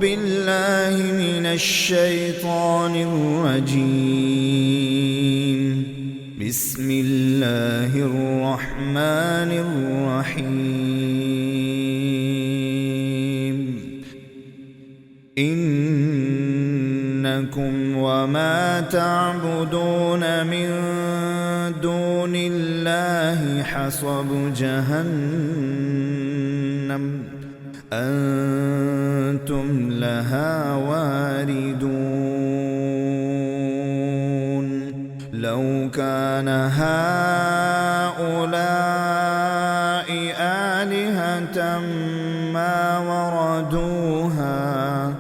بالله من الشيطان الرجيم. بسم الله الرحمن الرحيم. إنكم وما تعبدون من دون الله حصب جهنم أنتم لها واردون. لو كان هؤلاء آلهة ما وردوها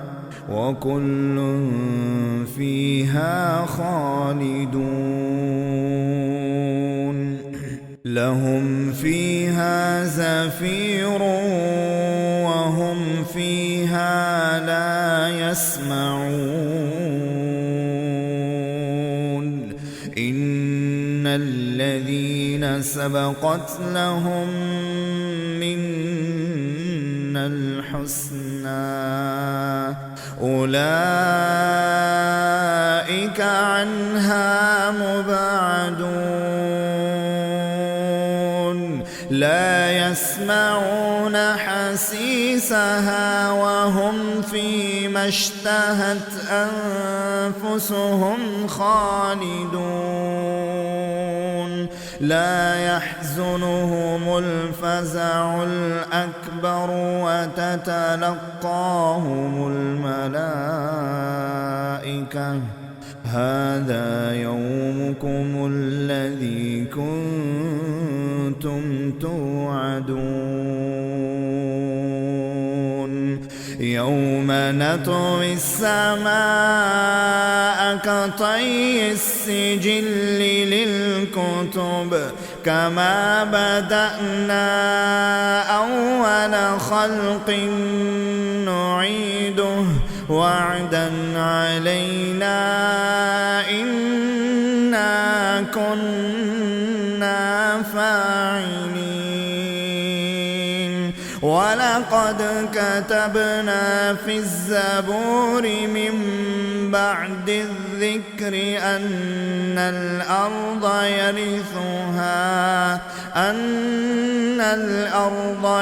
وكل فيها خالدون. لهم فيها زفير وهم فيها لا يسمعون. إن الذين سبقت لهم منا الحسنى أولئك عنها مبعدون. لا يسمعون حسيسها وهم فيما اشتهت أنفسهم خالدون. لا يحزنهم الفزع الأكبر وتتلقاهم الملائكة هذا يومكم الذي كنتم توعدون. يوم نطوي السماء كطي السجل للكتب كما بدأنا أول خلق نعيده وعدا علينا إنا كنا فاعلين. ولقد كتبنا في الزبور من بعد الذكر أن الأرض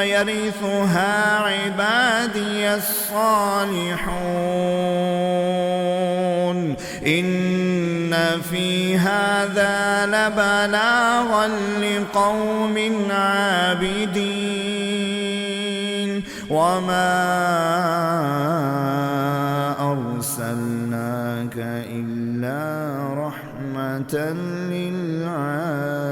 يرثها عبادي الصالحون. إن في هذا لبلاغا لقوم عابدين. وما أرسلناك إلا رحمة للعالمين. رحمة للعالمين.